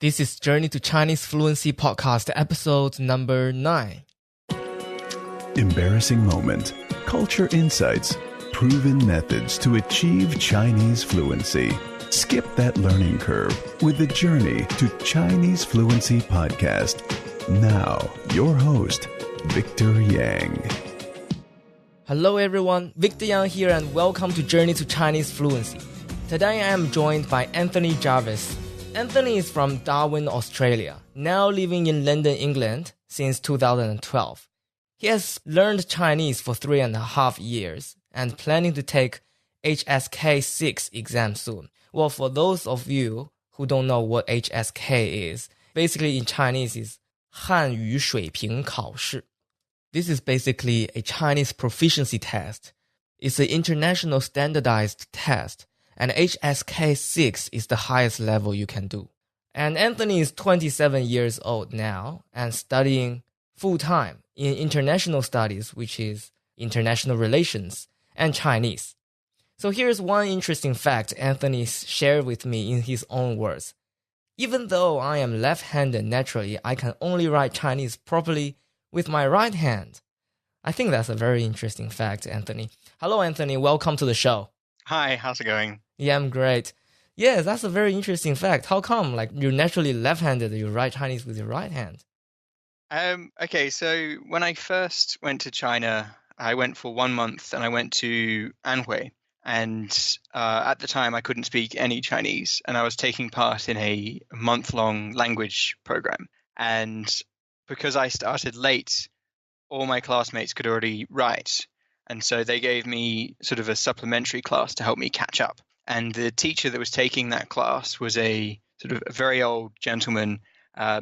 This is Journey to Chinese Fluency podcast, episode number 9. Embarrassing moment, culture insights, proven methods to achieve Chinese fluency. Skip that learning curve with the Journey to Chinese Fluency podcast. Now, your host, Victor Yang. Hello everyone, Victor Yang here and welcome to Journey to Chinese Fluency. Today I am joined by Anthony Jarvis. Anthony is from Darwin, Australia, now living in London, England since 2012. He has learned Chinese for 3.5 years and planning to take HSK 6 exam soon. Well, for those of you who don't know what HSK is, basically in Chinese is 汉语水平考试. This is basically a Chinese proficiency test. It's an international standardized test, and HSK 6 is the highest level you can do. And Anthony is 27 years old now and studying full-time in international studies, which is international relations and Chinese. So here's one interesting fact Anthony shared with me in his own words. Even though I am left-handed naturally, I can only write Chinese properly with my right hand. I think that's a very interesting fact, Anthony. Hello, Anthony. Welcome to the show. Hi, how's it going? Yeah, I'm great. Yeah, that's a very interesting fact. How come? Like, you're naturally left-handed, you write Chinese with your right hand? Okay, so when I first went to China, I went for 1 month and I went to Anhui. And at the time, I couldn't speak any Chinese. And I was taking part in a month-long language program. And because I started late, all my classmates could already write. And so they gave me sort of a supplementary class to help me catch up. And the teacher that was taking that class was a sort of a very old gentleman,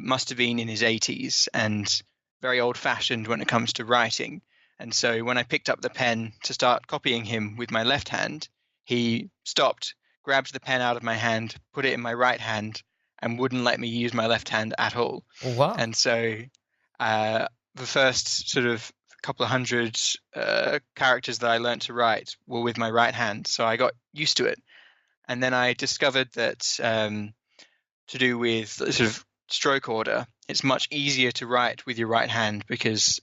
must have been in his 80s and very old-fashioned when it comes to writing. And so when I picked up the pen to start copying him with my left hand, he stopped, grabbed the pen out of my hand, put it in my right hand, and wouldn't let me use my left hand at all. Oh, wow. And so the first sort of couple of hundred characters that I learned to write were with my right hand. So I got used to it. And then I discovered that to do with sort of stroke order, it's much easier to write with your right hand because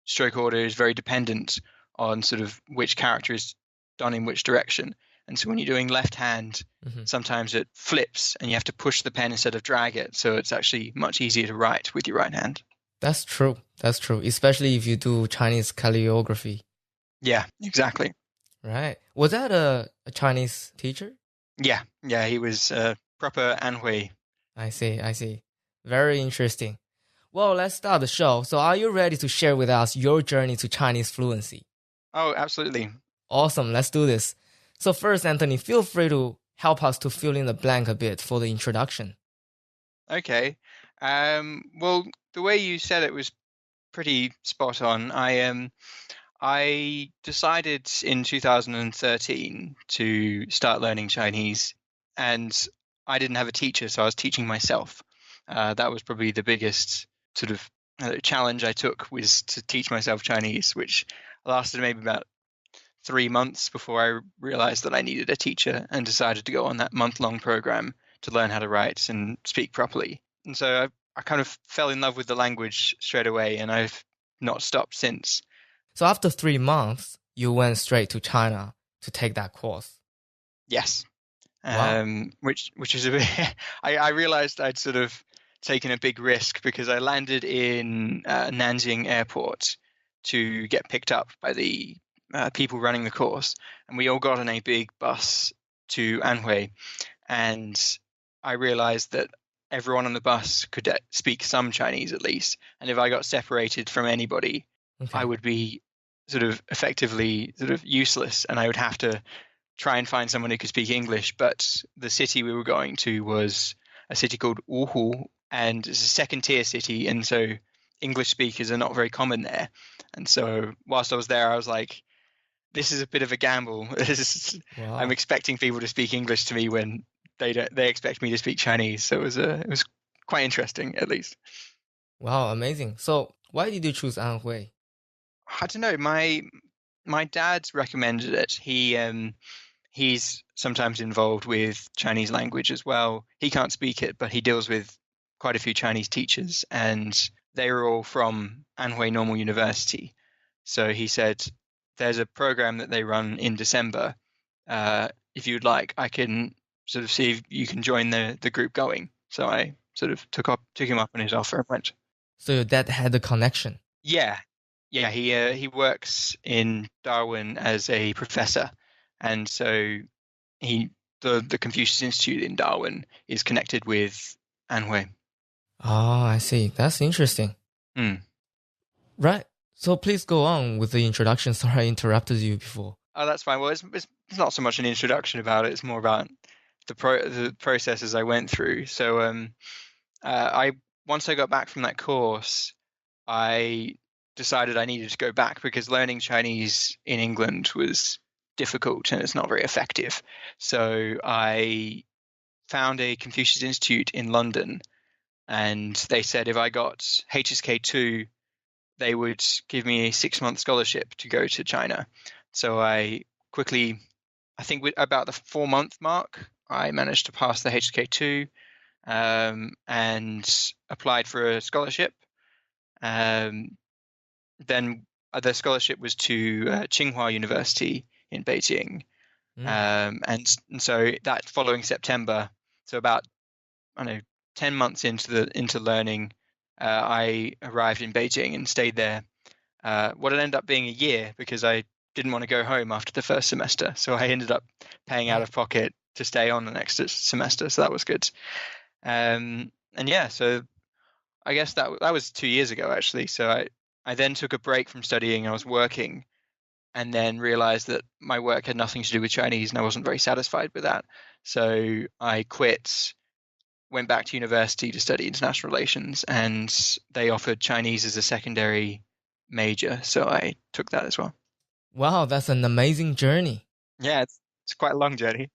stroke order is very dependent on sort of which character is done in which direction. And so when you're doing left hand, sometimes it flips and you have to push the pen instead of drag it. So it's actually much easier to write with your right hand. That's true. That's true. Especially if you do Chinese calligraphy. Yeah, exactly. Right. Was that a Chinese teacher? Yeah, he was proper Anhui. I see. Very interesting. Well, let's start the show. So are you ready to share with us your journey to Chinese fluency? Oh, absolutely. Awesome. Let's do this. So first, Anthony, feel free to help us to fill in the blank a bit for the introduction. Okay. Well, the way you said it was pretty spot on. I decided in 2013 to start learning Chinese, and I didn't have a teacher, so I was teaching myself. That was probably the biggest sort of challenge I took, was to teach myself Chinese, which lasted maybe about 3 months before I realized that I needed a teacher and decided to go on that month-long program to learn how to write and speak properly. And so I kind of fell in love with the language straight away, and I've not stopped since. So after 3 months, you went straight to China to take that course? Yes. Wow. Which is a bit... I realized I'd sort of taken a big risk because I landed in Nanjing Airport to get picked up by the people running the course. And we all got on a big bus to Anhui. And I realized that everyone on the bus could speak some Chinese at least. And if I got separated from anybody, I would be sort of effectively sort of useless, and I would have to try and find someone who could speak English. But the city we were going to was a city called Wuhu, and it's a second-tier city, and so English speakers are not very common there. And so whilst I was there, I was like, this is a bit of a gamble. Wow. I'm expecting people to speak English to me when they expect me to speak Chinese. So it was quite interesting, at least. Wow, amazing. So why did you choose Anhui? I don't know. My dad recommended it. He's sometimes involved with Chinese language as well. He can't speak it, but he deals with quite a few Chinese teachers, and they were all from Anhui Normal University. So he said, there's a program that they run in December. If you'd like, I can sort of see if you can join the group going. So I sort of took him up on his offer and went. So your dad had a connection. Yeah. He works in Darwin as a professor, and so the Confucius Institute in Darwin is connected with Anhui. Oh, I see. That's interesting. Right. So please go on with the introduction. Sorry I interrupted you before. Oh, that's fine. Well, it's not so much an introduction about it. It's more about the processes I went through. So once I got back from that course, I decided I needed to go back because learning Chinese in England was difficult and it's not very effective. So I found a Confucius Institute in London, and they said if I got HSK2, they would give me a 6-month scholarship to go to China. So I quickly, I think with about the 4-month mark, I managed to pass the HSK2 and applied for a scholarship. Then the scholarship was to Tsinghua University in Beijing. And so that following September, so about, 10 months into learning, I arrived in Beijing and stayed there. What it ended up being a year because I didn't want to go home after the first semester. So I ended up paying out of pocket to stay on the next semester. So that was good. And yeah, so I guess that was 2 years ago, actually. So I then took a break from studying. I was working and then realized that my work had nothing to do with Chinese and I wasn't very satisfied with that. So I quit, went back to university to study international relations, and they offered Chinese as a secondary major. So I took that as well. Wow, that's an amazing journey. Yeah, it's quite a long journey.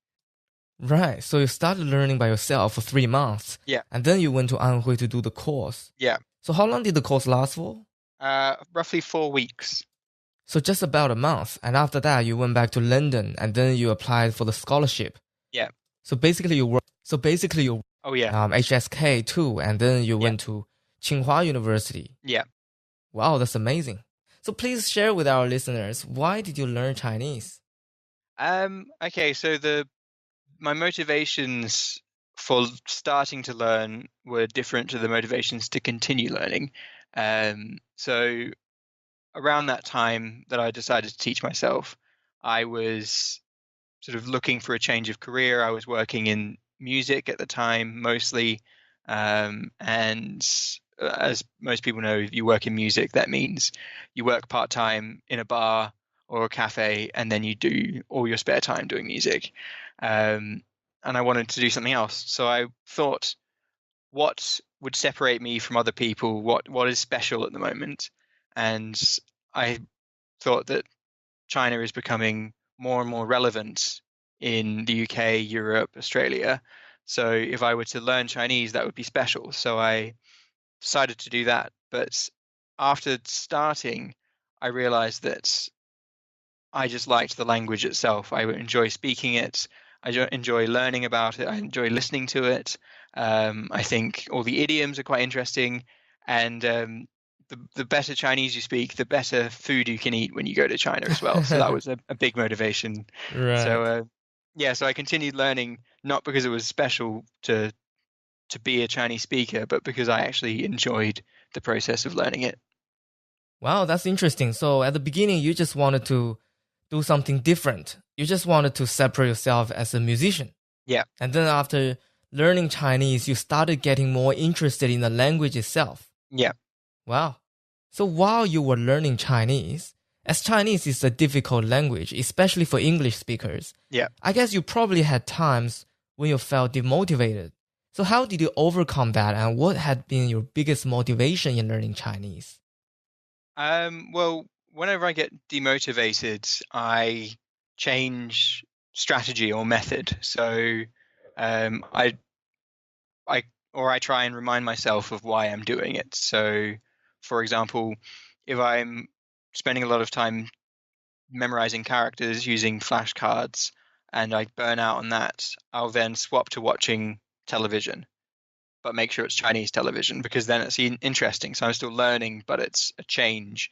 Right. So you started learning by yourself for 3 months. Yeah. And then you went to Anhui to do the course. Yeah. So how long did the course last for? Roughly 4 weeks. So just about a month. And after that, you went back to London and then you applied for the scholarship. Yeah. So basically you Oh yeah. HSK too, and then you went to Tsinghua University. Yeah. Wow, that's amazing. So please share with our listeners, why did you learn Chinese? Okay, so my motivations for starting to learn were different to the motivations to continue learning. So around that time that I decided to teach myself, I was sort of looking for a change of career. I was working in music at the time mostly, and as most people know, if you work in music, that means you work part-time in a bar or a cafe, and then you do all your spare time doing music. And I wanted to do something else. So I thought, what would separate me from other people? What is special at the moment? And I thought that China is becoming more and more relevant in the UK, Europe, Australia. So if I were to learn Chinese, that would be special. So I decided to do that. But after starting, I realized that I just liked the language itself. I enjoy speaking it. I enjoy learning about it. I enjoy listening to it. I think all the idioms are quite interesting. And the better Chinese you speak, the better food you can eat when you go to China as well. So that was a big motivation. Right. So so I continued learning, not because it was special to be a Chinese speaker, but because I actually enjoyed the process of learning it. Wow, that's interesting. So at the beginning, you just wanted to do something different. You just wanted to separate yourself as a musician. Yeah. And then after learning Chinese, you started getting more interested in the language itself. Yeah. Wow. So while you were learning Chinese, as Chinese is a difficult language, especially for English speakers, Yeah. I guess you probably had times when you felt demotivated. So how did you overcome that, and what had been your biggest motivation in learning Chinese? Well, whenever I get demotivated, I change strategy or method. So I try and remind myself of why I'm doing it. So, for example, if I'm spending a lot of time memorizing characters using flashcards and I burn out on that, I'll then swap to watching television. but make sure it's Chinese television, because then it's interesting. So I'm still learning, but it's a change.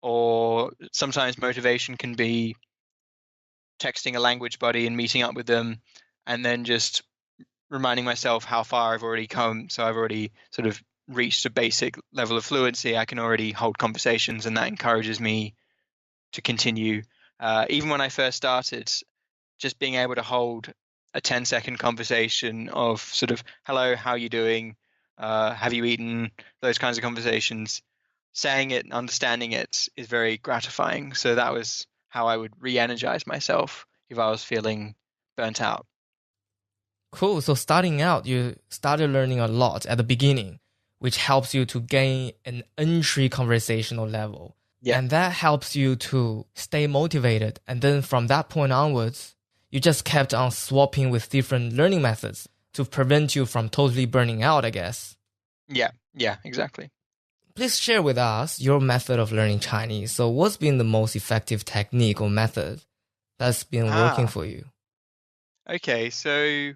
Or sometimes motivation can be texting a language buddy and meeting up with them, and then just reminding myself how far I've already come. So I've already sort of reached a basic level of fluency. I can already hold conversations, and that encourages me to continue. Even when I first started, just being able to hold a 10-second conversation of sort of, hello, how are you doing? Have you eaten? Those kinds of conversations. Saying it and understanding it is very gratifying. So that was how I would re-energize myself if I was feeling burnt out. Cool. So starting out, you started learning a lot at the beginning, which helps you to gain an entry conversational level. Yeah. And that helps you to stay motivated. And then from that point onwards, you just kept on swapping with different learning methods to prevent you from totally burning out, I guess. Yeah, exactly. Please share with us your method of learning Chinese. So what's been the most effective technique or method that's been working for you? Okay, so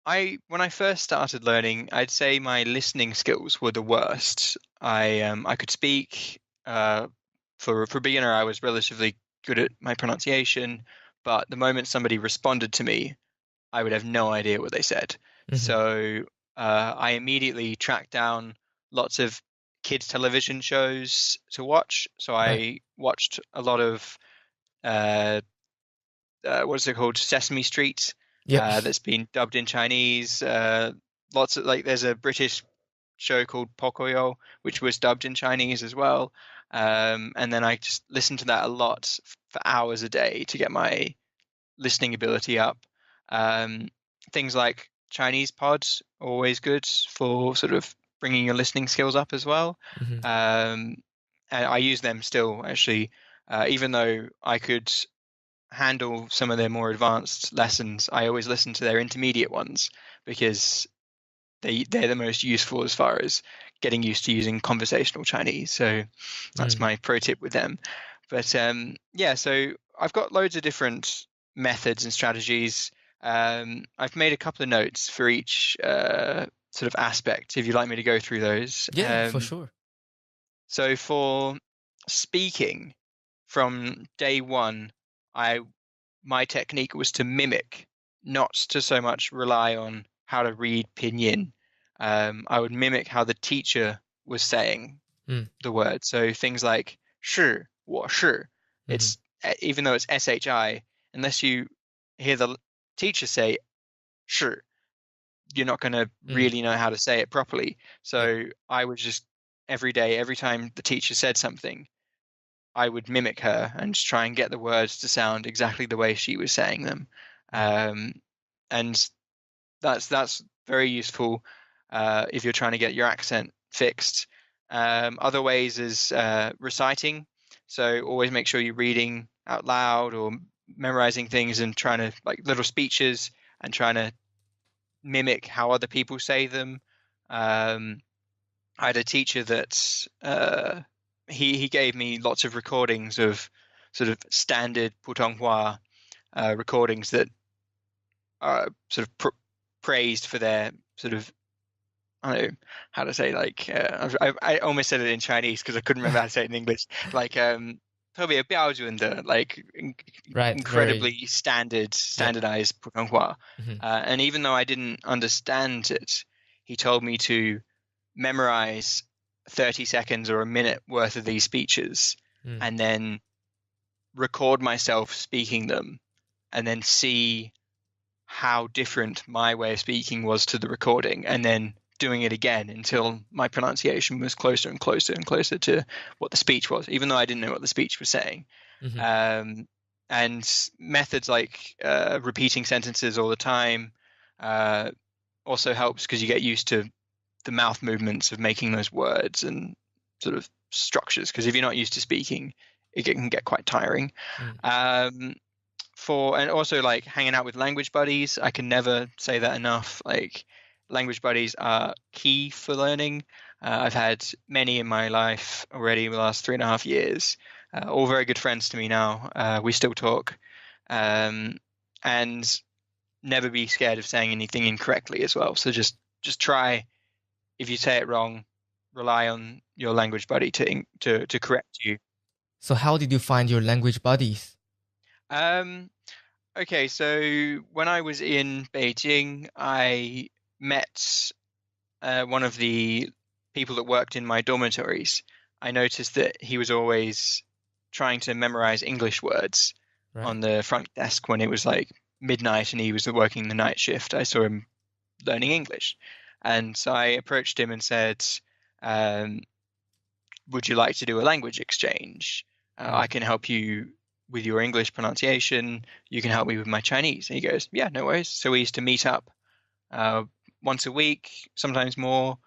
when I first started learning, I'd say my listening skills were the worst. I could speak. For a beginner, I was relatively good at my pronunciation, but the moment somebody responded to me, I would have no idea what they said. Mm-hmm. So I immediately tracked down lots of kids' television shows to watch. So I watched a lot of what's it called, Sesame Street. That's been dubbed in Chinese. Lots of, like, there's a British show called Pocoyo, which was dubbed in Chinese as well. And then I just listened to that a lot for hours a day to get my listening ability up. Things like Chinese pods, always good for sort of bringing your listening skills up as well. Mm-hmm. And I use them still, actually, even though I could handle some of their more advanced lessons. I always listen to their intermediate ones because they're the most useful as far as getting used to using conversational Chinese. So that's my pro tip with them. But yeah, so I've got loads of different methods and strategies. I've made a couple of notes for each sort of aspect, if you'd like me to go through those. Yeah, for sure. So for speaking, from day one, my technique was to mimic, not to so much rely on how to read pinyin. I would mimic how the teacher was saying the word. So things like 是,我是. It's even though it's SHI, unless you hear the teacher say 是, you're not going to really know how to say it properly. So I would just every day, every time the teacher said something, I would mimic her and just try and get the words to sound exactly the way she was saying them. And that's very useful if you're trying to get your accent fixed. Other ways is reciting. So always make sure you're reading out loud or memorizing things and trying to, like, little speeches, and trying to mimic how other people say them. I had a teacher that he gave me lots of recordings of sort of standard Putonghua recordings that are sort of praised for their sort of, I don't know how to say, like, I almost said it in Chinese because I couldn't remember how to say it in English. Like, 特别标准的, like, incredibly standardized Putonghua. And even though I didn't understand it, he told me to memorize 30 seconds or a minute worth of these speeches and then record myself speaking them, and then see how different my way of speaking was to the recording, and then doing it again until my pronunciation was closer and closer and closer to what the speech was, even though I didn't know what the speech was saying. And methods like repeating sentences all the time also helps, because you get used to the mouth movements of making those words and sort of structures, because if you're not used to speaking, it can get quite tiring. And also, like, hanging out with language buddies, I can never say that enough. Like, language buddies are key for learning. I've had many in my life already in the last 3.5 years, all very good friends to me now. We still talk. And never be scared of saying anything incorrectly as well. So just try. If you say it wrong, rely on your language buddy to correct you. So how did you find your language buddies? Um, okay, so when I was in Beijing, I met one of the people that worked in my dormitories. I noticed that he was always trying to memorize English words Right. on the front desk when it was like midnight and he was working the night shift. I saw him learning English. And so I approached him and said, um, would you like to do a language exchange? I can help you with your English pronunciation. You can help me with my Chinese. And he goes, yeah, no worries. So we used to meet up once a week, sometimes more,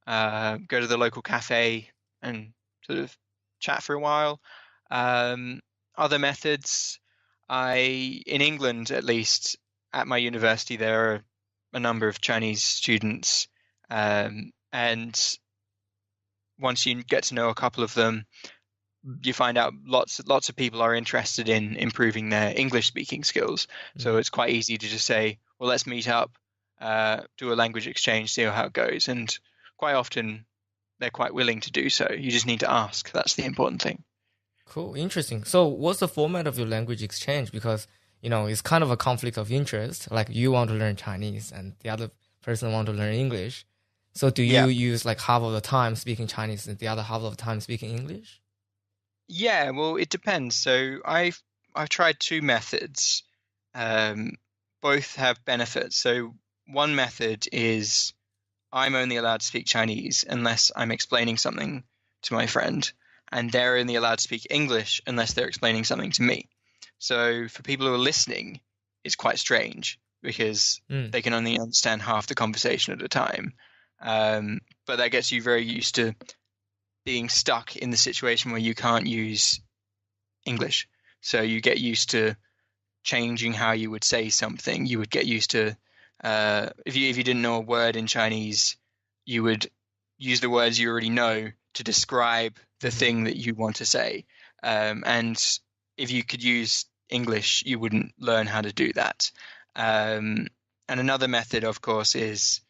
go to the local cafe and sort of chat for a while. Other methods, in England at least, at my university, there are a number of Chinese students, and once you get to know a couple of them, you find out lots of people are interested in improving their English speaking skills. So it's quite easy to just say, well, let's meet up, do a language exchange, see how it goes. And quite often they're quite willing to do so. You just need to ask. That's the important thing. Cool, interesting. So what's the format of your language exchange? Because, it's kind of a conflict of interest. Like you want to learn Chinese and the other person want to learn English. So do you use like half of the time speaking Chinese and the other half of the time speaking English? Yeah, well, it depends. So I've tried two methods. Both have benefits. So one method is I'm only allowed to speak Chinese unless I'm explaining something to my friend, and they're only allowed to speak English unless they're explaining something to me. So for people who are listening, it's quite strange because they can only understand half the conversation at a time. But that gets you very used to being stuck in the situation where you can't use English. So you get used to changing how you would say something. You would get used to if you didn't know a word in Chinese, you would use the words you already know to describe the thing that you want to say. And if you could use English, you wouldn't learn how to do that. And another method, of course, is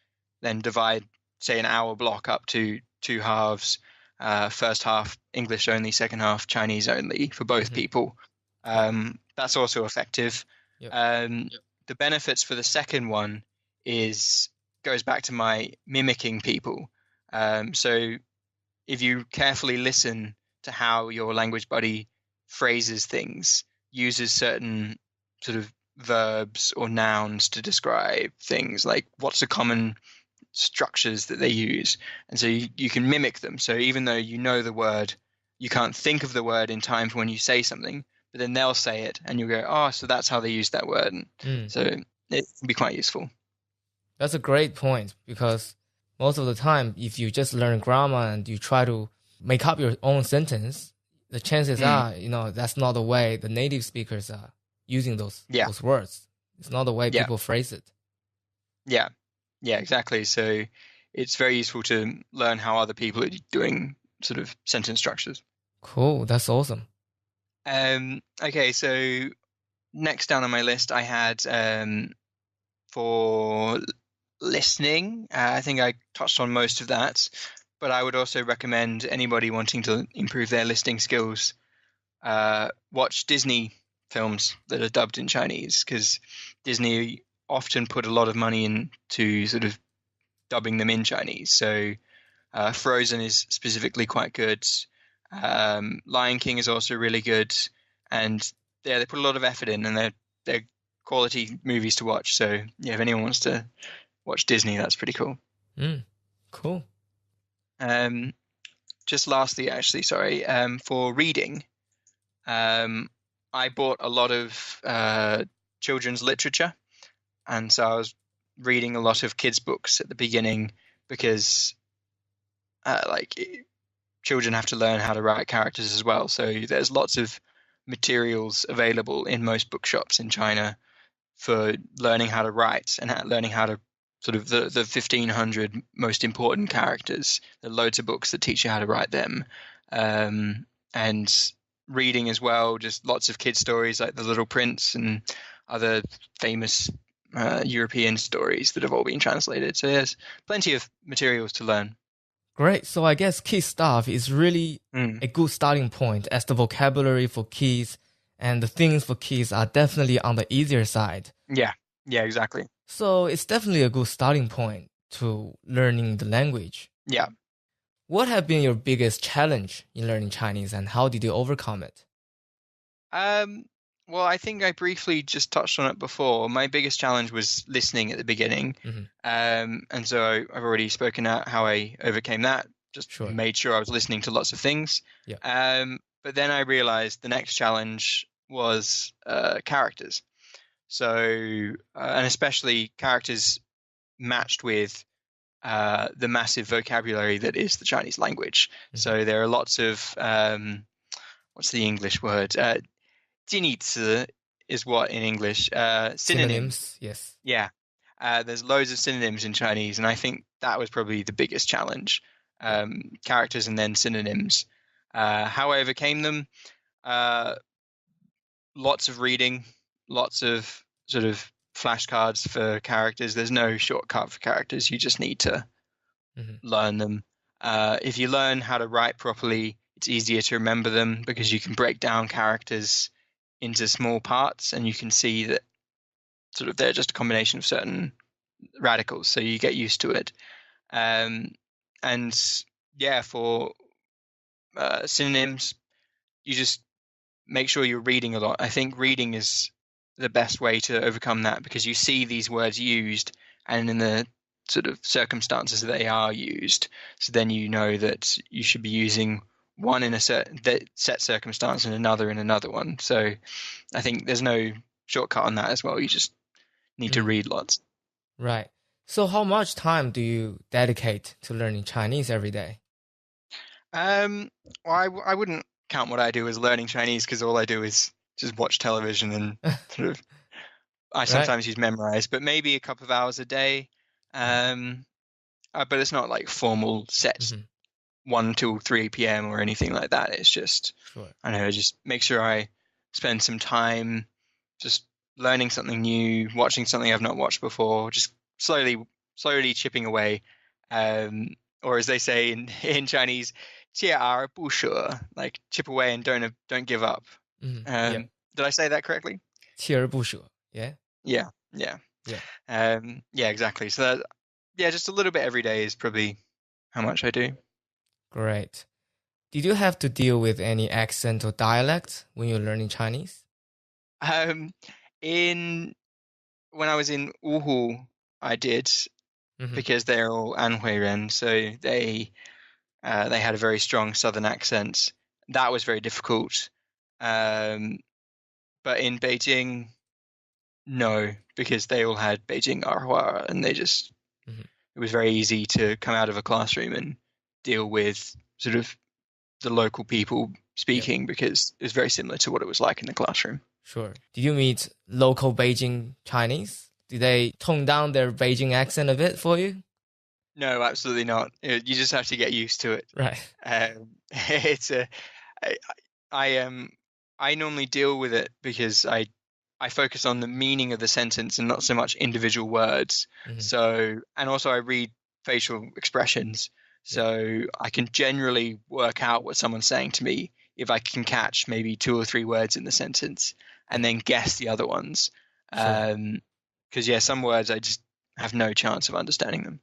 then divide, say, an hour block up to two halves. First half English only, second half Chinese only for both people. That's also effective. Yep. The benefits for the second one goes back to my mimicking people. So if you carefully listen to how your language buddy phrases things, uses certain sort of verbs or nouns to describe things, like what's the common structures that they use, and so you can mimic them. So even though you know the word, you can't think of the word in time for when you say something, but then they'll say it and you go, oh, so that's how they use that word. And so it can be quite useful. That's a great point, because most of the time, if you just learn grammar and you try to make up your own sentence, the chances are, that's not the way the native speakers are using those words. It's not the way people phrase it. Yeah, exactly. So it's very useful to learn how other people are doing sort of sentence structures. Cool. That's awesome. Okay, so next down on my list, I had for listening. I think I touched on most of that, but I would also recommend anybody wanting to improve their listening skills watch Disney films that are dubbed in Chinese, because Disney often put a lot of money into sort of dubbing them in Chinese. So Frozen is specifically quite good. Lion King is also really good, and they put a lot of effort in, and they're quality movies to watch. So if anyone wants to watch Disney, that's pretty cool. Cool. Just lastly, actually, sorry, for reading, I bought a lot of children's literature, and so I was reading a lot of kids' books at the beginning, because children have to learn how to write characters as well. So there's lots of materials available in most bookshops in China for learning how to write and learning how to sort of the 1,500 most important characters. There are loads of books that teach you how to write them. And reading as well, just lots of kid stories like The Little Prince and other famous European stories that have all been translated. So there's plenty of materials to learn. Great. So I guess key stuff is really a good starting point, as the vocabulary for keys and the things for keys are definitely on the easier side. Yeah, exactly. So it's definitely a good starting point to learning the language. Yeah. What have been your biggest challenge in learning Chinese, and how did you overcome it? Well, I think I briefly just touched on it before. My biggest challenge was listening at the beginning. And so I've already spoken out how I overcame that. Just made sure I was listening to lots of things. Yeah. But then I realized the next challenge was characters. So, and especially characters matched with the massive vocabulary that is the Chinese language. So there are lots of, what's the English word? 近义词 is what in English? Synonyms. Yes. Yeah. There's loads of synonyms in Chinese, and I think that was probably the biggest challenge. Characters and then synonyms. How I overcame them, lots of reading, lots of sort of flashcards for characters. There's no shortcut for characters. You just need to learn them. If you learn how to write properly, it's easier to remember them because you can break down characters into small parts and you can see that sort of they're just a combination of certain radicals. So you get used to it. And yeah, for synonyms, you just make sure you're reading a lot. I think reading is the best way to overcome that because you see these words used and in the sort of circumstances that they are used. So then you know that you should be using one in a set circumstance and another in another one. So I think there's no shortcut on that as well. You just need to read lots. Right. So how much time do you dedicate to learning Chinese every day? Well, I wouldn't count what I do as learning Chinese because all I do is just watch television and sort of I sometimes use memorize, but maybe a couple of hours a day. But it's not like formal set 1 till 3 p.m. or anything like that. It's just, I don't know, just make sure I spend some time just learning something new, watching something I've not watched before, just slowly chipping away. Or as they say in Chinese, 戒而不舍, like chip away and don't give up. Did I say that correctly? 锲而不舍, yeah? Yeah. Yeah, exactly. So just a little bit every day is probably how much I do. Great. Did you have to deal with any accent or dialect when you're learning Chinese? When I was in Wuhu, I did because they're all Anhui Ren, so they had a very strong southern accent. That was very difficult. But in Beijing, no, because they all had Beijing Arhua, and they just it was very easy to come out of a classroom and deal with sort of the local people speaking because it was very similar to what it was like in the classroom. Sure. Did you meet local Beijing Chinese? Did they tone down their Beijing accent a bit for you? No, absolutely not. You just have to get used to it. Right. I normally deal with it because I focus on the meaning of the sentence and not so much individual words. So, and also I read facial expressions. So I can generally work out what someone's saying to me if I can catch maybe 2 or 3 words in the sentence and then guess the other ones. Because, some words I just have no chance of understanding them.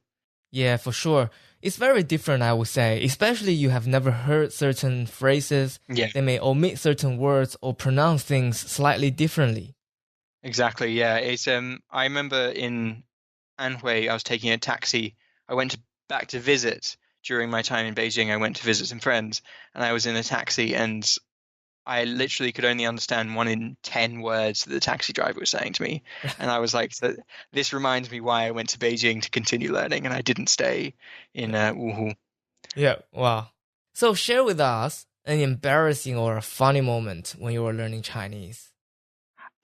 Yeah, for sure. It's very different, I would say, especially you have never heard certain phrases. Yeah. They may omit certain words or pronounce things slightly differently. Exactly, yeah. It's I remember in Anhui, I was taking a taxi. I went back to visit. During my time in Beijing, I went to visit some friends, and I was in a taxi, and I literally could only understand 1 in 10 words that the taxi driver was saying to me. And I was like, this reminds me why I went to Beijing to continue learning, and I didn't stay in Wuhu. Yeah, wow. So share with us an embarrassing or a funny moment when you were learning Chinese.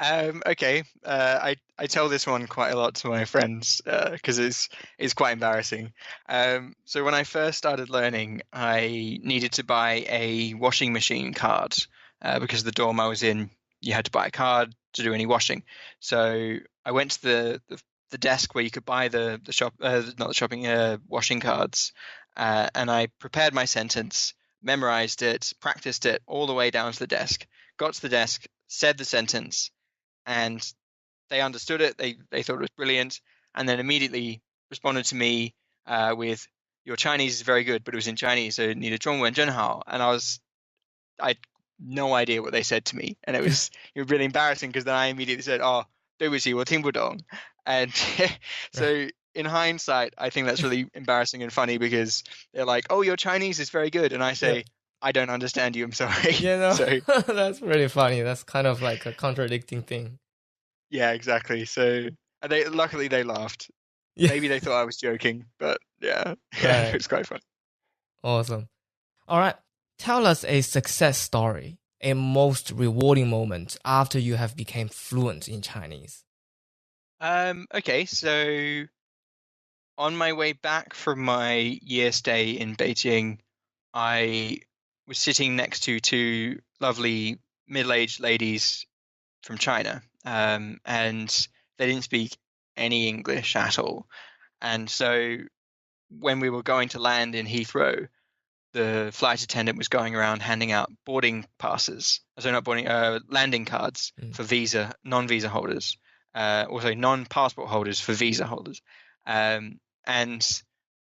Okay. I tell this one quite a lot to my friends because it's quite embarrassing. So when I first started learning, I needed to buy a washing machine card because the dorm I was in you had to buy a card to do any washing. So I went to the desk where you could buy the shop, not the shopping, washing cards, and I prepared my sentence, memorized it, practiced it all the way down to the desk. Got to the desk, said the sentence, and they understood it. They thought it was brilliant, and then immediately responded to me with, "Your Chinese is very good," but it was in Chinese, so 你的中文真好. And I had no idea what they said to me, and it was really embarrassing because then I immediately said, "Oh, 对不起，我听不懂." And so in hindsight, I think that's really embarrassing and funny because they're like, "Oh, your Chinese is very good," and I say, Yeah. "I don't understand you. I'm sorry." You know, So that's really funny. That's kind of like a contradicting thing. yeah, exactly. So and luckily they laughed. Yeah. Maybe they thought I was joking, but yeah, Right. it was quite fun. Awesome. All right. Tell us a success story, a most rewarding moment after you have become fluent in Chinese. Okay, so on my way back from my year stay in Beijing, I was sitting next to two lovely middle-aged ladies from China, and they didn't speak any English at all. And so when we were going to land in Heathrow, the flight attendant was going around handing out boarding passes, so not boarding, landing cards for non-visa holders, also non-passport holders for visa holders. And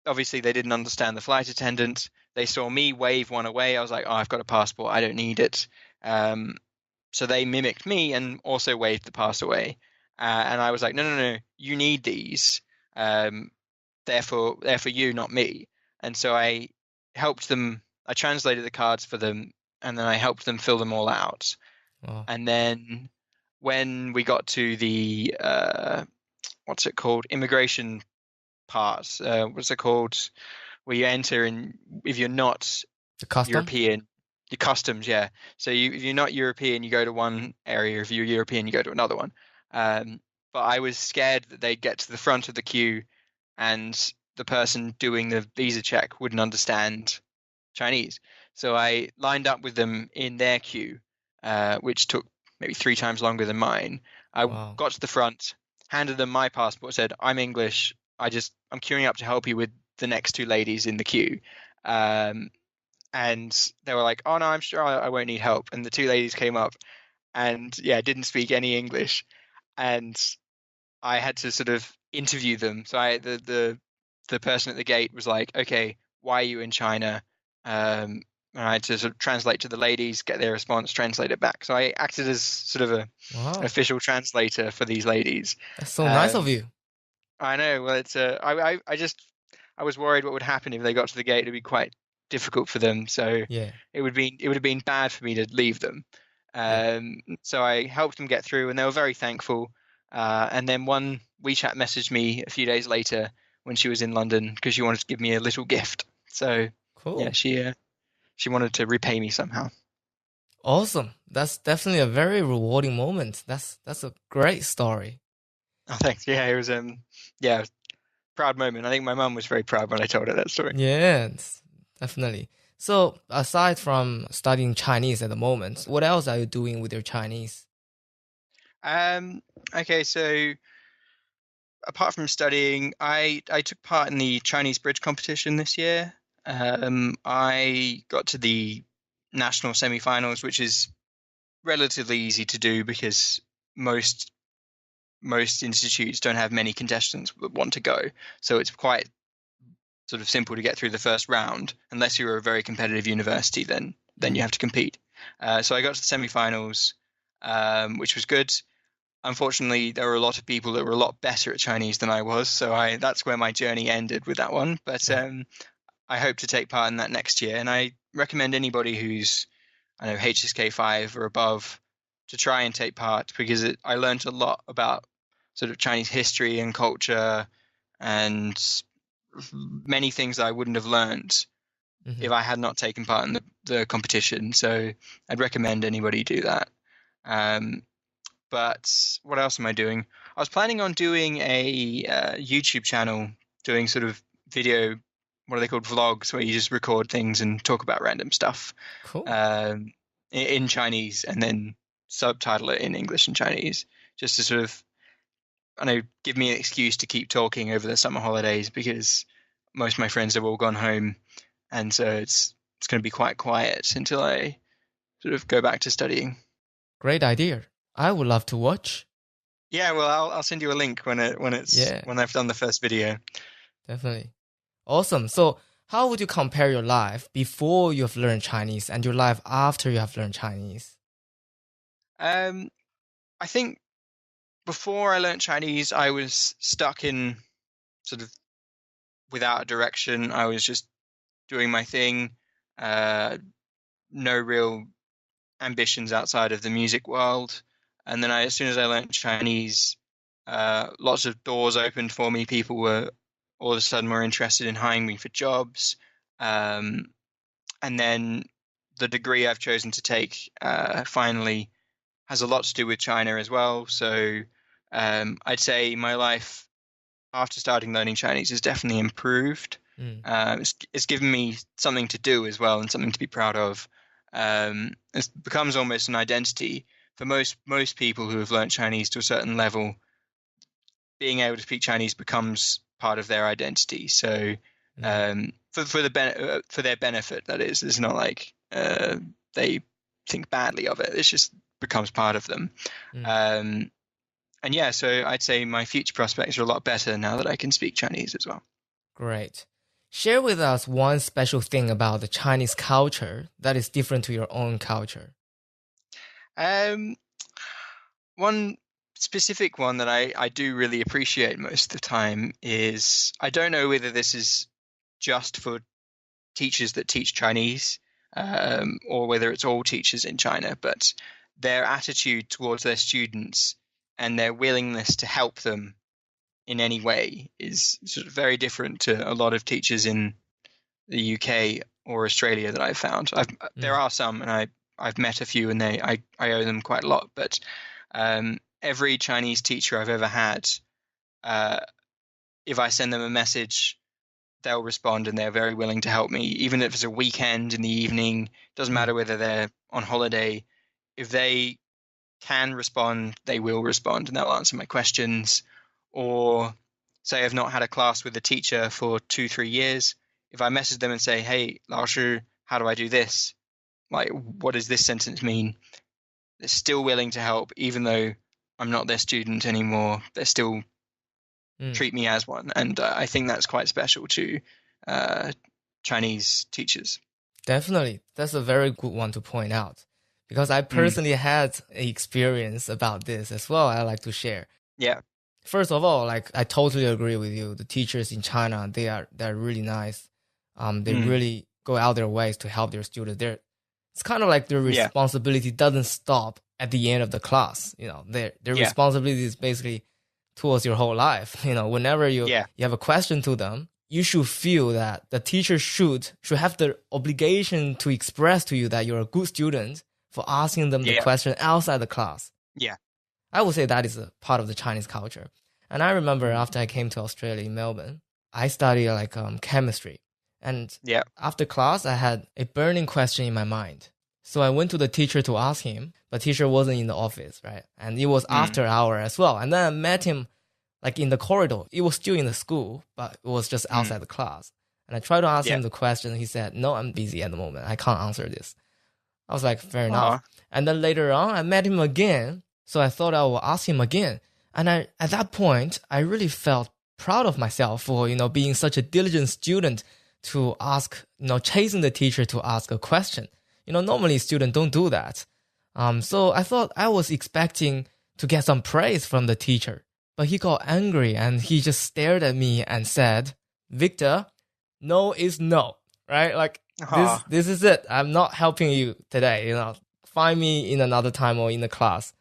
obviously they didn't understand the flight attendant. They saw me wave one away. I was like, "Oh, I've got a passport. I don't need it." So they mimicked me and also waved the pass away. And I was like, no, you need these. They're for you, not me. And so I helped them. I translated the cards for them, and then I helped them fill them all out. Wow. And then when we got to the what's it called, immigration part, what's it called, where you enter, and if you're not The custom? European, your customs, yeah. So if you're not European, you go to one area. If you're European, you go to another one. But I was scared that they'd get to the front of the queue and the person doing the visa check wouldn't understand Chinese. So I lined up with them in their queue, which took maybe 3 times longer than mine. I Wow. got to the front, handed them my passport, said, "I'm English. I'm queuing up to help you with the next 2 ladies in the queue." And they were like, "Oh no, I'm sure I won't need help." And the 2 ladies came up and didn't speak any English. And I had to sort of interview them. So the person at the gate was like, "Okay, why are you in China?" And I had to sort of translate to the ladies, get their response, translate it back. So I acted as sort of an Wow. official translator for these ladies. That's so nice of you. I know. Well, it's I was worried what would happen if they got to the gate. It'd be quite difficult for them. So Yeah. it would have been bad for me to leave them. So I helped them get through, and they were very thankful. And then one WeChat messaged me a few days later when she was in London because she wanted to give me a little gift. So Cool. yeah, she wanted to repay me somehow. Awesome. That's definitely a very rewarding moment. That's a great story. Oh, thanks. Yeah, it was proud moment. I think my mum was very proud when I told her that story. Yeah, definitely. So aside from studying Chinese at the moment, what else are you doing with your Chinese? Okay, so apart from studying, I took part in the Chinese bridge competition this year. I got to the national semi-finals, which is relatively easy to do because most institutes don't have many contestants that want to go. So it's quite sort of simple to get through the first round. Unless you're a very competitive university, then you have to compete. So I got to the semi-finals, which was good. Unfortunately, there were a lot of people that were a lot better at Chinese than I was, so that's where my journey ended with that one. But I hope to take part in that next year, and I recommend anybody who's HSK 5 or above to try and take part because I learned a lot about sort of Chinese history and culture and many things I wouldn't have learned if I had not taken part in the competition. So I'd recommend anybody do that. But what else am I doing? I was planning on doing a YouTube channel, doing sort of video, what are they called, vlogs, where you just record things and talk about random stuff Cool. in Chinese and then subtitle it in English and Chinese, just to sort of, I know, give me an excuse to keep talking over the summer holidays because most of my friends have all gone home, and so it's going to be quite quiet until I sort of go back to studying. Great idea. I would love to watch. Yeah, well, I'll send you a link when I've done the first video. Definitely. Awesome. So how would you compare your life before you have learned Chinese and your life after you have learned Chinese? I think before I learned Chinese, I was stuck in sort of without a direction. I was just doing my thing. No real ambitions outside of the music world. And then as soon as I learned Chinese, lots of doors opened for me. People were all of a sudden more interested in hiring me for jobs. And then the degree I've chosen to take finally has a lot to do with China as well. So I'd say my life after starting learning Chinese has definitely improved. It's given me something to do as well and something to be proud of. It becomes almost an identity for most people who have learned Chinese to a certain level. Being able to speak Chinese becomes part of their identity. So for their benefit, that is, it's not like they think badly of it. It just becomes part of them. And yeah, so I'd say my future prospects are a lot better now that I can speak Chinese as well. Great. Share with us one special thing about the Chinese culture that is different to your own culture. One specific one that I do really appreciate most of the time is, I don't know whether this is just for teachers that teach Chinese or whether it's all teachers in China, but their attitude towards their students and their willingness to help them in any way is sort of very different to a lot of teachers in the UK or Australia that I've found. There are some, and I've met a few, and I owe them quite a lot. But every Chinese teacher I've ever had, if I send them a message, they'll respond, and they're very willing to help me, even if it's a weekend in the evening. Doesn't matter whether they're on holiday. If they can respond, they will respond, and they'll answer my questions. Or say I've not had a class with a teacher for 2-3 years. If I message them and say, hey, Lao Shu, how do I do this? Like, what does this sentence mean? They're still willing to help, even though I'm not their student anymore. They still treat me as one. And I think that's quite special to Chinese teachers. Definitely. That's a very good one to point out. Because I personally had an experience about this as well. I like to share. Yeah. First of all, like, I totally agree with you. The teachers in China, they're really nice. They really go out their ways to help their students. It's kind of like their responsibility doesn't stop at the end of the class. You know, their responsibility is basically towards your whole life. You know, whenever you have a question to them, you should feel that the teacher should have the obligation to express to you that you're a good student for asking them the question outside the class. Yeah. I would say that is a part of the Chinese culture. And I remember after I came to Australia in Melbourne, I studied like chemistry. And after class, I had a burning question in my mind. So I went to the teacher to ask him, but teacher wasn't in the office, right? And it was after hour as well. And then I met him like in the corridor. It was still in the school, but it was just outside the class. And I tried to ask him the question. He said, no, I'm busy at the moment. I can't answer this. I was like, fair enough. And then later on, I met him again. So I thought I would ask him again. And at that point, I really felt proud of myself for, being such a diligent student to ask, chasing the teacher to ask a question. Normally students don't do that. So I thought I was expecting to get some praise from the teacher. But he got angry and he just stared at me and said, Victor, no is no, right? Like, this is it. I'm not helping you today. Find me in another time or in the class.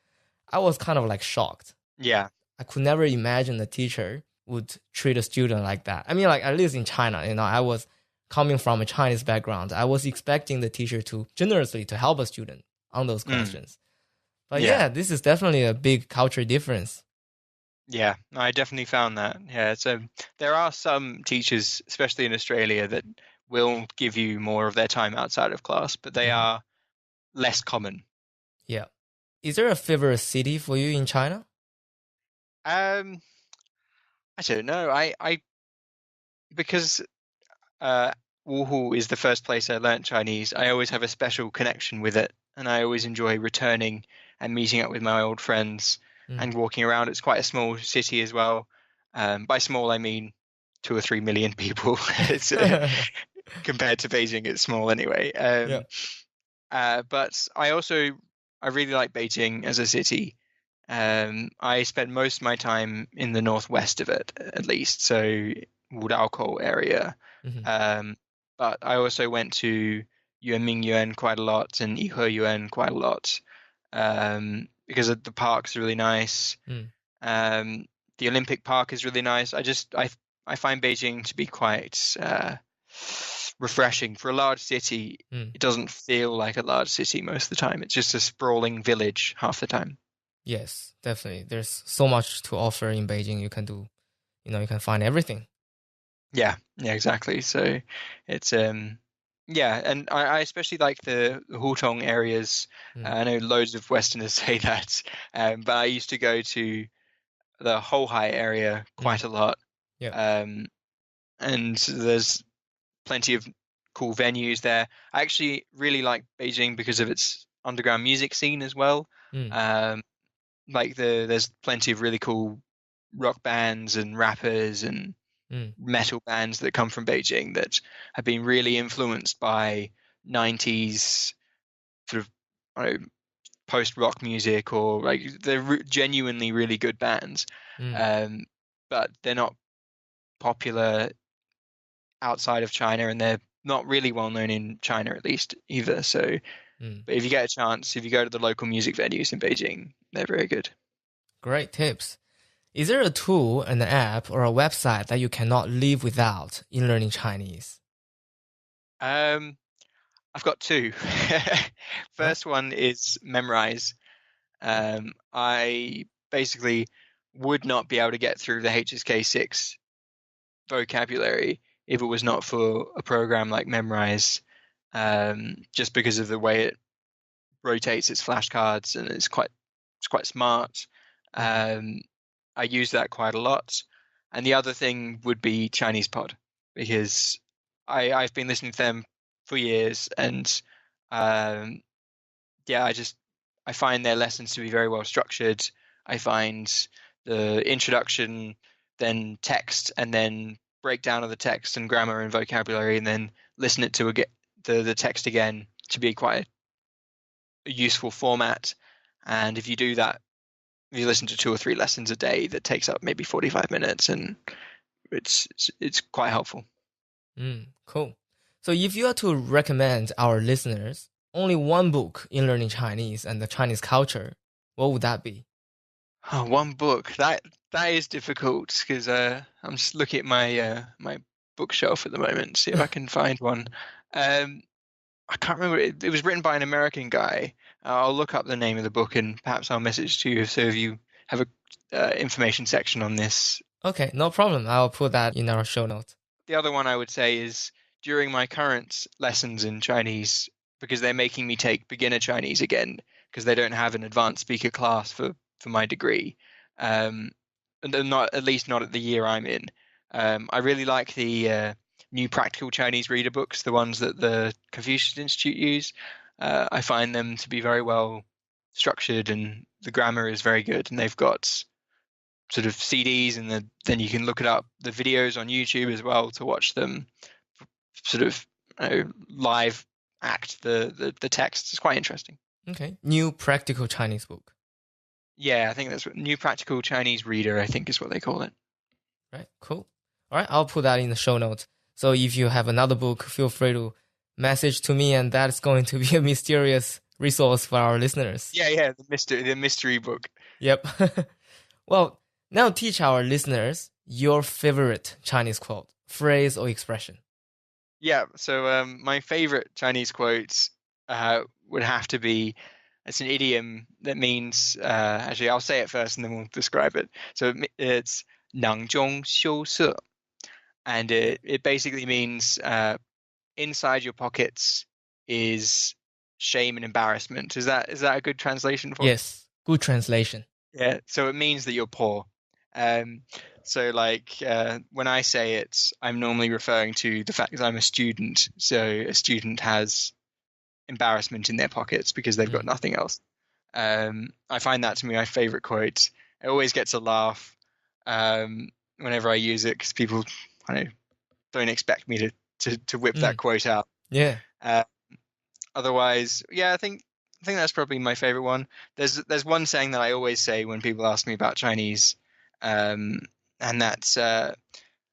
I was kind of like shocked. Yeah. I could never imagine a teacher would treat a student like that. I mean, like, at least in China, I was coming from a Chinese background. I was expecting the teacher to generously to help a student on those questions. But this is definitely a big culture difference. Yeah, I definitely found that. Yeah, so there are some teachers, especially in Australia, that will give you more of their time outside of class, but they are less common. Yeah. Is there a favorite city for you in China? Um, I don't know. I because uh, Wuhu is the first place I learnt Chinese. I always have a special connection with it, and I always enjoy returning and meeting up with my old friends Mm. and walking around. It's quite a small city as well. By small, I mean 2 or 3 million people. It's compared to Beijing, it's small anyway. Yeah. But I really like Beijing as a city. I spent most of my time in the northwest of it, at least, so Wudaokou area. Mhm. Um, but I also went to Yuan quite a lot and Yuan quite a lot because the parks are really nice. Mm. The Olympic Park is really nice. I find Beijing to be quite refreshing for a large city. Mm. It doesn't feel like a large city most of the time. It's just a sprawling village half the time. Yes, definitely. There's so much to offer in Beijing. You can do, you can find everything. Yeah, exactly. So it's yeah, and I especially like the Hutong areas. Mm. I know loads of Westerners say that, but I used to go to the Hohai area Mm. quite a lot. Yeah. Um, and there's plenty of cool venues there. I actually really like Beijing because of its underground music scene as well. Mm. Um, there's plenty of really cool rock bands and rappers and Mm. metal bands that come from Beijing that have been really influenced by 90s sort of I don't know, post-rock music, or like they're genuinely really good bands. Mm. Um, but they're not popular outside of China, and they're not really well known in China at least either. So, Mm. but if you get a chance, if you go to the local music venues in Beijing, they're very good. Great tips. Is there a tool, an app, or a website that you cannot live without in learning Chinese? Um, I've got two. Right? First one is Memrise. I basically would not be able to get through the HSK6 vocabulary if it was not for a program like Memrise, just because of the way it rotates its flashcards and it's quite smart. Mm. Um, I use that quite a lot. And the other thing would be Chinese Pod, because I've been listening to them for years, and um, yeah, I find their lessons to be very well structured. I find the introduction, then text, and then breakdown of the text and grammar and vocabulary, and then listen it to the text again to be quite a useful format. And if you do that, if you listen to 2 or 3 lessons a day, that takes up maybe 45 minutes, and it's quite helpful. Mm. Cool. So if you are to recommend our listeners only one book in learning Chinese and the Chinese culture, what would that be? Oh, one book that is difficult because I'm just looking at my bookshelf at the moment, see if I can find one. Um, I can't remember. It was written by an American guy. I'll look up the name of the book and perhaps I'll message to you. So if you have a information section on this. Okay, no problem. I'll put that in our show notes. The other one I would say is during my current lessons in Chinese, because they're making me take beginner Chinese again because they don't have an advanced speaker class for my degree, and they're not, at least not at the year I'm in. I really like the new practical Chinese reader books, the ones that the Confucius Institute use. I find them to be very well structured, and the grammar is very good, and they've got sort of CDs, and then you can look it up, the videos on YouTube as well, to watch them sort of live act the text. It's quite interesting. Okay. New practical Chinese book. Yeah, I think that's what new practical Chinese reader, I think is what they call it. Right, cool. All right, I'll put that in the show notes. So if you have another book, feel free to message to me, and that's going to be a mysterious resource for our listeners. Yeah, the mystery book. Yep. Well, now teach our listeners your favorite Chinese quote, phrase, or expression. Yeah, so my favorite Chinese quotes would have to be, it's an idiom that means, actually I'll say it first and then we'll describe it. So it's 囊中羞涩, and it basically means inside your pockets is shame and embarrassment. Is that a good translation for it? Yes, good translation. Yeah, so it means that you're poor. So like when I say it, I'm normally referring to the fact that I'm a student. So a student has embarrassment in their pockets because they've got nothing else. I find that to be my favorite quote. It always gets a laugh whenever I use it because people don't expect me to whip that quote out. Yeah. Otherwise, yeah, I think that's probably my favorite one. There's one saying that I always say when people ask me about Chinese, and that's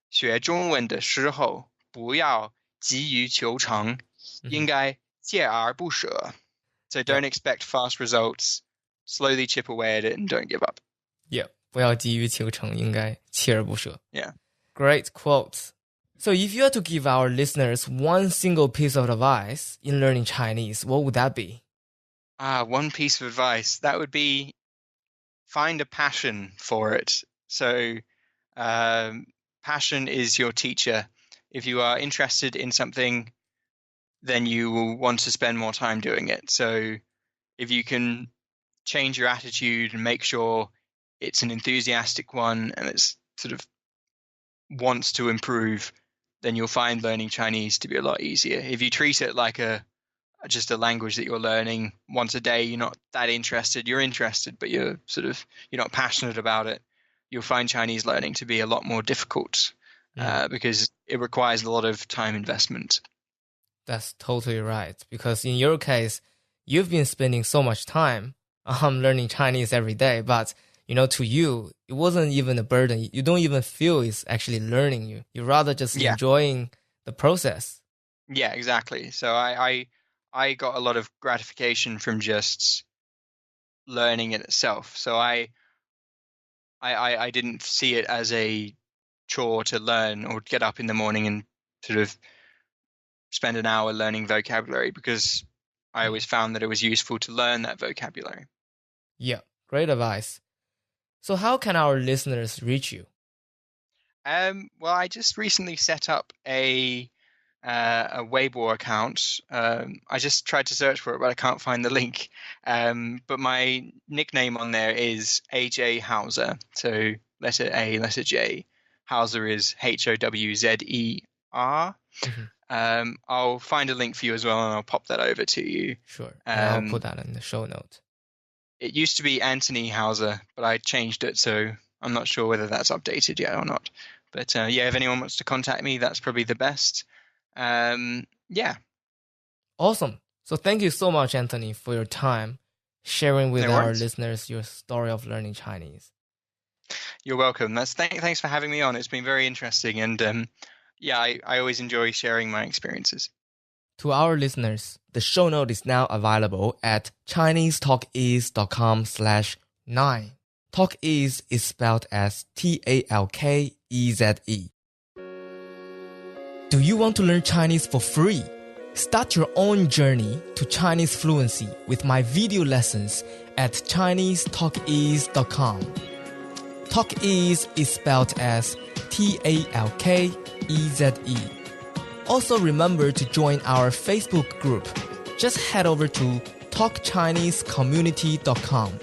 学中文的时候不要急于求成，应该锲而不舍. So don't expect fast results. Slowly chip away at it and don't give up. Yeah. 不要急于求成，应该锲而不舍. Yeah. Great quotes. So if you had to give our listeners one single piece of advice in learning Chinese, what would that be? One piece of advice. That would be find a passion for it. So passion is your teacher. If you are interested in something, then you will want to spend more time doing it. So if you can change your attitude and make sure it's an enthusiastic one and it's sort of wants to improve, then you'll find learning Chinese to be a lot easier. If you treat it like just a language that you're learning once a day, you're not that interested. You're interested, but you're not passionate about it. You'll find Chinese learning to be a lot more difficult because it requires a lot of time investment. That's totally right. Because in your case, you've been spending so much time learning Chinese every day, but to you, it wasn't even a burden. You don't even feel it's actually learning you. You're rather just enjoying the process. Yeah, exactly. So I got a lot of gratification from just learning it itself. So I didn't see it as a chore to learn or get up in the morning and sort of spend an hour learning vocabulary because I always found that it was useful to learn that vocabulary. Yeah, great advice. So how can our listeners reach you? Well, I just recently set up a Weibo account. I just tried to search for it, but I can't find the link. But my nickname on there is AJ Hauser. So letter A, letter J. Hauser is Howzer. I'll find a link for you as well, and I'll pop that over to you. Sure. And I'll put that in the show note. It used to be Anthony Hauser, but I changed it, so I'm not sure whether that's updated yet or not. But if anyone wants to contact me, that's probably the best. Yeah. Awesome. So thank you so much, Anthony, for your time sharing with our listeners your story of learning Chinese. You're welcome. Thanks for having me on. It's been very interesting. And I always enjoy sharing my experiences. To our listeners, the show note is now available at ChineseTalkEase.com/9. TalkEase is spelled as TalkEze. Do you want to learn Chinese for free? Start your own journey to Chinese fluency with my video lessons at ChineseTalkEase.com. TalkEase is spelled as TalkEze. Also remember to join our Facebook group. Just head over to talkchinesecommunity.com.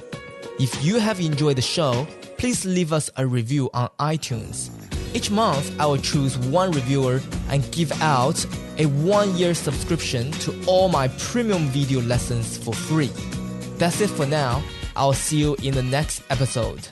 If you have enjoyed the show, please leave us a review on iTunes. Each month, I will choose one reviewer and give out a 1-year subscription to all my premium video lessons for free. That's it for now. I'll see you in the next episode.